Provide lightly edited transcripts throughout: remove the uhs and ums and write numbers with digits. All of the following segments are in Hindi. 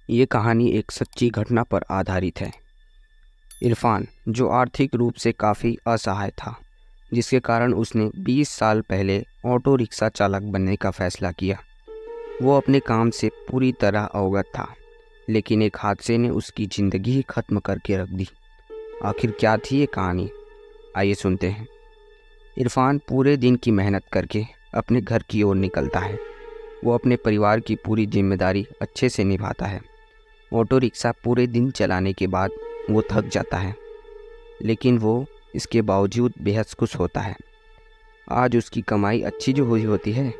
ये कहानी एक सच्ची घटना पर आधारित है। इरफान, जो आर्थिक रूप से काफ़ी असहाय था, जिसके कारण उसने 20 साल पहले ऑटो रिक्शा चालक बनने का फैसला किया। वो अपने काम से पूरी तरह अवगत था, लेकिन एक हादसे ने उसकी ज़िंदगी ही खत्म करके रख दी। आखिर क्या थी ये कहानी? आइए सुनते हैं। इरफान पूरे दिन की मेहनत करके अपने घर की ओर निकलता है। वो अपने परिवार की पूरी जिम्मेदारी अच्छे से निभाता है। ऑटो रिक्शा पूरे दिन चलाने के बाद वो थक जाता है, लेकिन वो इसके बावजूद बेहद खुश होता है। आज उसकी कमाई अच्छी जो हुई होती है,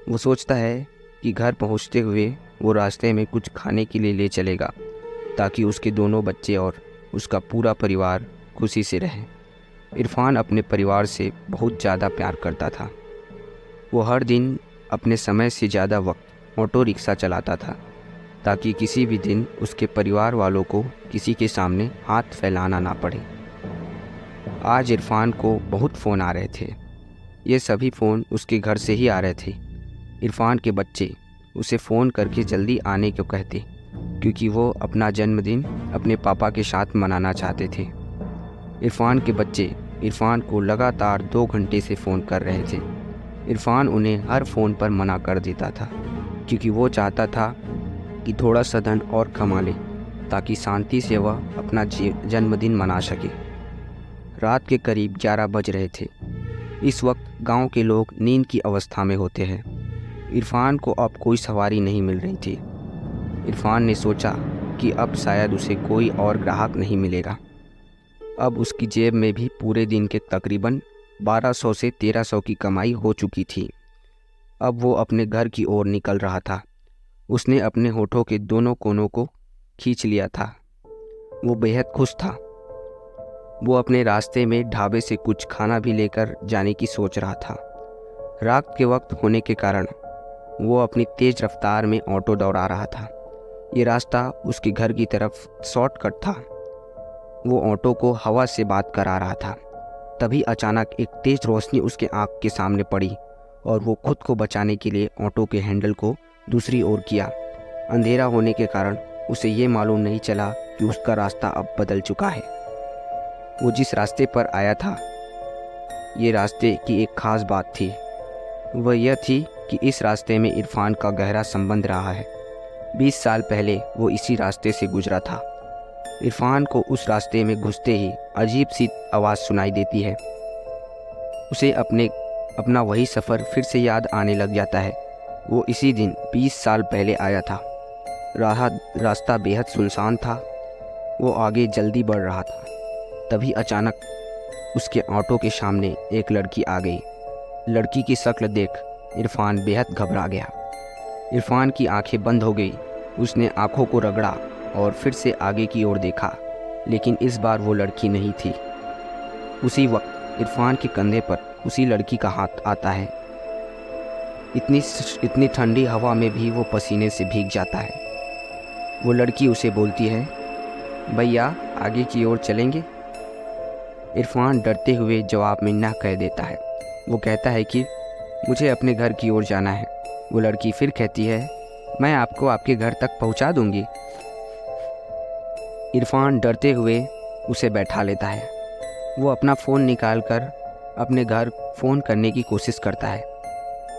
वो सोचता है कि घर पहुंचते हुए वो रास्ते में कुछ खाने के लिए ले चलेगा, ताकि उसके दोनों बच्चे और उसका पूरा परिवार खुशी से रहे। इरफान अपने परिवार से बहुत ज़्यादा प्यार करता था। वो हर दिन अपने समय से ज़्यादा वक्त ऑटो रिक्शा चलाता था, ताकि किसी भी दिन उसके परिवार वालों को किसी के सामने हाथ फैलाना ना पड़े। आज इरफान को बहुत फ़ोन आ रहे थे। ये सभी फ़ोन उसके घर से ही आ रहे थे। इरफान के बच्चे उसे फ़ोन करके जल्दी आने को कहते, क्योंकि वो अपना जन्मदिन अपने पापा के साथ मनाना चाहते थे। इरफान के बच्चे इरफान को लगातार 2 घंटे से फ़ोन कर रहे थे। इरफान उन्हें हर फ़ोन पर मना कर देता था, क्योंकि वो चाहता था कि थोड़ा सा धन और कमा ले, ताकि शांति से वह अपना जन्मदिन मना सके। रात के करीब 11 बज रहे थे। इस वक्त गांव के लोग नींद की अवस्था में होते हैं। इरफान को अब कोई सवारी नहीं मिल रही थी। इरफान ने सोचा कि अब शायद उसे कोई और ग्राहक नहीं मिलेगा। अब उसकी जेब में भी पूरे दिन के तकरीबन 1200 से 1300 की कमाई हो चुकी थी। अब वो अपने घर की ओर निकल रहा था। उसने अपने होठों के दोनों कोनों को खींच लिया था। वो बेहद खुश था। वो अपने रास्ते में ढाबे से कुछ खाना भी लेकर जाने की सोच रहा था। रात के वक्त होने के कारण वो अपनी तेज़ रफ्तार में ऑटो दौड़ा रहा था। ये रास्ता उसके घर की तरफ शॉर्टकट था। वो ऑटो को हवा से बात करा रहा था। तभी अचानक एक तेज़ रोशनी उसके आँख के सामने पड़ी और वो खुद को बचाने के लिए ऑटो के हैंडल को दूसरी ओर किया। अंधेरा होने के कारण उसे ये मालूम नहीं चला कि उसका रास्ता अब बदल चुका है। वो जिस रास्ते पर आया था, ये रास्ते की एक ख़ास बात थी। वह यह थी कि इस रास्ते में इरफान का गहरा संबंध रहा है। 20 साल पहले वो इसी रास्ते से गुजरा था। इरफान को उस रास्ते में घुसते ही अजीब सी आवाज़ सुनाई देती है। उसे अपना वही सफ़र फिर से याद आने लग जाता है। वो इसी दिन 20 साल पहले आया था। रास्ता बेहद सुनसान था। वो आगे जल्दी बढ़ रहा था। तभी अचानक उसके ऑटो के सामने एक लड़की आ गई। लड़की की शक्ल देख इरफान बेहद घबरा गया। इरफान की आंखें बंद हो गई। उसने आंखों को रगड़ा और फिर से आगे की ओर देखा, लेकिन इस बार वो लड़की नहीं थी। उसी वक्त इरफान के कंधे पर उसी लड़की का हाथ आता है। इतनी ठंडी हवा में भी वो पसीने से भीग जाता है। वो लड़की उसे बोलती है, भैया आगे की ओर चलेंगे? इरफान डरते हुए जवाब में ना कह देता है। वो कहता है कि मुझे अपने घर की ओर जाना है। वो लड़की फिर कहती है, मैं आपको आपके घर तक पहुंचा दूंगी। इरफान डरते हुए उसे बैठा लेता है। वो अपना फ़ोन निकालकर अपने घर फ़ोन करने की कोशिश करता है,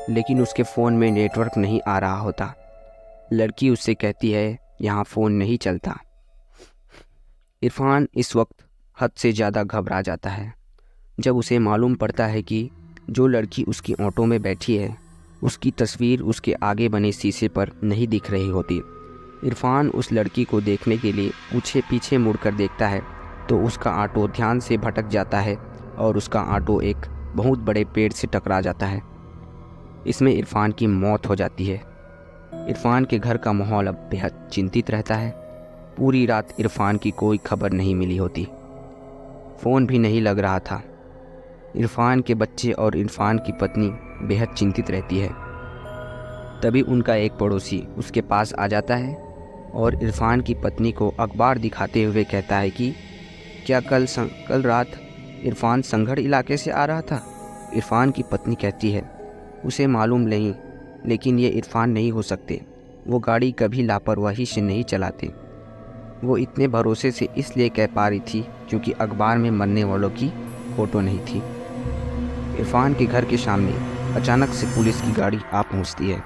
लेकिन उसके फ़ोन में नेटवर्क नहीं आ रहा होता। लड़की उससे कहती है, यहाँ फ़ोन नहीं चलता। इरफान इस वक्त हद से ज़्यादा घबरा जाता है, जब उसे मालूम पड़ता है कि जो लड़की उसकी ऑटो में बैठी है, उसकी तस्वीर उसके आगे बने शीशे पर नहीं दिख रही होती। इरफान उस लड़की को देखने के लिए पीछे मुड़कर देखता है, तो उसका ऑटो ध्यान से भटक जाता है और उसका ऑटो एक बहुत बड़े पेड़ से टकरा जाता है। इसमें इरफान की मौत हो जाती है। इरफान के घर का माहौल अब बेहद चिंतित रहता है। पूरी रात इरफान की कोई खबर नहीं मिली होती। फ़ोन भी नहीं लग रहा था। इरफान के बच्चे और इरफान की पत्नी बेहद चिंतित रहती है। तभी उनका एक पड़ोसी उसके पास आ जाता है और इरफान की पत्नी को अखबार दिखाते हुए कहता है कि क्या कल रात इरफान संगढ़ इलाके से आ रहा था? इरफान की पत्नी कहती है, उसे मालूम नहीं, लेकिन ये इरफान नहीं हो सकते। वो गाड़ी कभी लापरवाही से नहीं चलाते। वो इतने भरोसे से इसलिए कह पा रही थी क्योंकि अखबार में मरने वालों की फ़ोटो नहीं थी। इरफान के घर के सामने अचानक से पुलिस की गाड़ी आ पहुंचती है।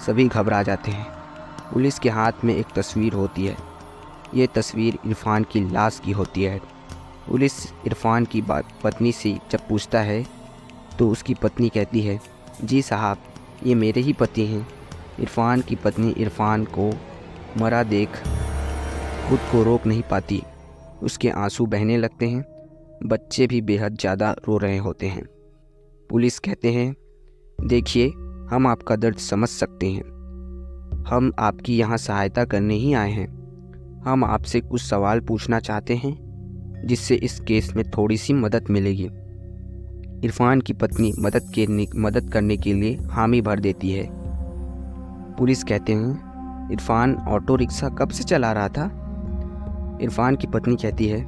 सभी घबरा जाते हैं। पुलिस के हाथ में एक तस्वीर होती है। ये तस्वीर इरफान की लाश की होती है। पुलिस इरफान की पत्नी से जब पूछता है तो उसकी पत्नी कहती है, जी साहब, ये मेरे ही पति हैं। इरफान की पत्नी इरफान को मरा देख खुद को रोक नहीं पाती। उसके आंसू बहने लगते हैं। बच्चे भी बेहद ज़्यादा रो रहे होते हैं। पुलिस कहते हैं, देखिए, हम आपका दर्द समझ सकते हैं। हम आपकी यहाँ सहायता करने ही आए हैं। हम आपसे कुछ सवाल पूछना चाहते हैं जिससे इस केस में थोड़ी सी मदद मिलेगी। इरफान की पत्नी मदद करने के लिए हामी भर देती है। पुलिस कहते हैं, इरफान ऑटो रिक्शा कब से चला रहा था? इरफान की पत्नी कहती है,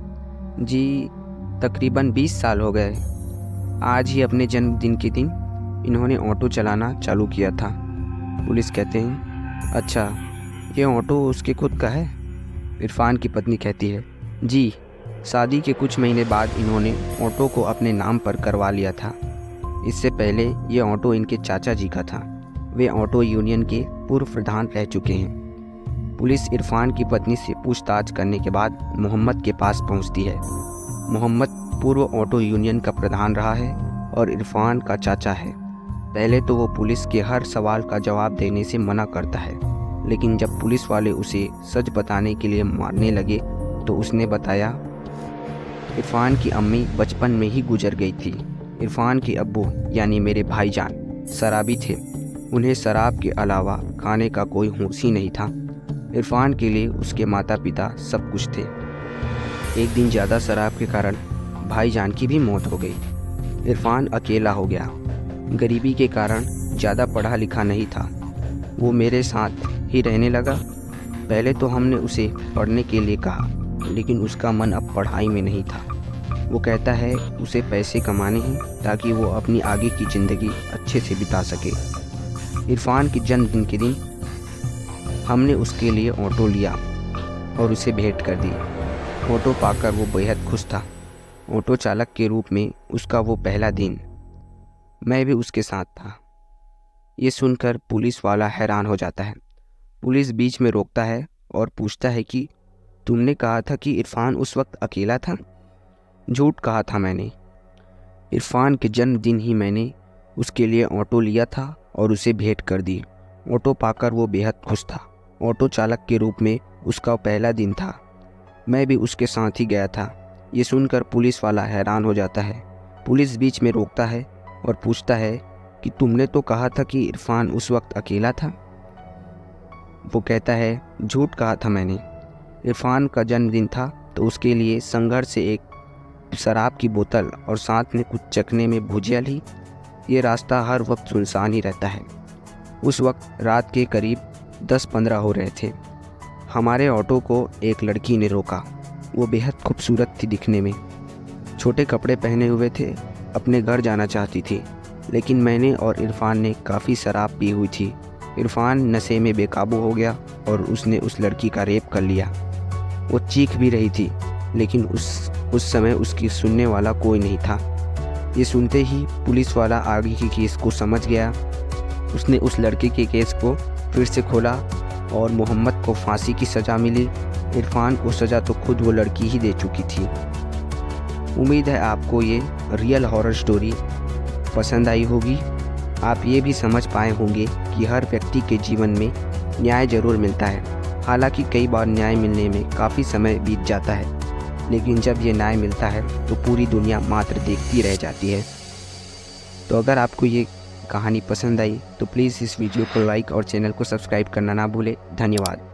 जी तकरीबन 20 साल हो गए। आज ही अपने जन्मदिन के दिन इन्होंने ऑटो चलाना चालू किया था। पुलिस कहते हैं, अच्छा, ये ऑटो उसके खुद का है? इरफान की पत्नी कहती है, जी, शादी के कुछ महीने बाद इन्होंने ऑटो को अपने नाम पर करवा लिया था। इससे पहले ये ऑटो इनके चाचा जी का था। वे ऑटो यूनियन के पूर्व प्रधान रह चुके हैं। पुलिस इरफान की पत्नी से पूछताछ करने के बाद मोहम्मद के पास पहुंचती है। मोहम्मद पूर्व ऑटो यूनियन का प्रधान रहा है और इरफान का चाचा है। पहले तो वो पुलिस के हर सवाल का जवाब देने से मना करता है, लेकिन जब पुलिस वाले उसे सच बताने के लिए मारने लगे तो उसने बताया, इरफान की अम्मी बचपन में ही गुजर गई थी। इरफान के अब्बू यानी मेरे भाईजान शराबी थे। उन्हें शराब के अलावा खाने का कोई होश ही नहीं था। इरफान के लिए उसके माता पिता सब कुछ थे। एक दिन ज़्यादा शराब के कारण भाईजान की भी मौत हो गई। इरफान अकेला हो गया। गरीबी के कारण ज़्यादा पढ़ा लिखा नहीं था। वो मेरे साथ ही रहने लगा। पहले तो हमने उसे पढ़ने के लिए कहा, लेकिन उसका मन अब पढ़ाई में नहीं था। वो कहता है उसे पैसे कमाने हैं ताकि वो अपनी आगे की ज़िंदगी अच्छे से बिता सके। इरफान के जन्मदिन के दिन हमने उसके लिए ऑटो लिया और उसे भेंट कर दी। ऑटो पाकर वो बेहद खुश था। ऑटो चालक के रूप में उसका वो पहला दिन। मैं भी उसके साथ था। ये सुनकर पुलिस वाला हैरान हो जाता है। पुलिस बीच में रोकता है और पूछता है कि तुमने कहा था कि इरफान उस वक्त अकेला था? झूठ कहा था मैंने। इरफान के जन्मदिन ही मैंने उसके लिए ऑटो लिया था और उसे भेंट कर दी। ऑटो पाकर वो बेहद खुश था। ऑटो चालक के रूप में उसका पहला दिन था। मैं भी उसके साथ ही गया था। ये सुनकर पुलिस वाला हैरान हो जाता है। पुलिस बीच में रोकता है और पूछता है कि तुमने तो कहा था कि इरफान उस वक्त अकेला था। वो कहता है, झूठ कहा था मैंने। इरफान का जन्मदिन था तो उसके लिए संघर्ष से एक शराब की बोतल और साथ में कुछ चखने में भुजिया ली। ये रास्ता हर वक्त सुनसान ही रहता है। उस वक्त रात के करीब 10-15 हो रहे थे। हमारे ऑटो को एक लड़की ने रोका। वो बेहद खूबसूरत थी दिखने में। छोटे कपड़े पहने हुए थे। अपने घर जाना चाहती थी, लेकिन मैंने और इरफान ने काफ़ी शराब पी हुई थी। इरफान नशे में बेकाबू हो गया और उसने उस लड़की का रेप कर लिया। वो चीख भी रही थी, लेकिन उस समय उसकी सुनने वाला कोई नहीं था। ये सुनते ही पुलिस वाला आगे के केस को समझ गया। उसने उस लड़के के केस को फिर से खोला और मोहम्मद को फांसी की सज़ा मिली। इरफान को सज़ा तो खुद वो लड़की ही दे चुकी थी। उम्मीद है आपको ये रियल हॉरर स्टोरी पसंद आई होगी। आप ये भी समझ पाए होंगे कि हर व्यक्ति के जीवन में न्याय ज़रूर मिलता है। हालांकि कई बार न्याय मिलने में काफ़ी समय बीत जाता है, लेकिन जब ये न्याय मिलता है तो पूरी दुनिया मात्र देखती रह जाती है। तो अगर आपको ये कहानी पसंद आई तो प्लीज़ इस वीडियो को लाइक और चैनल को सब्सक्राइब करना ना भूलें। धन्यवाद।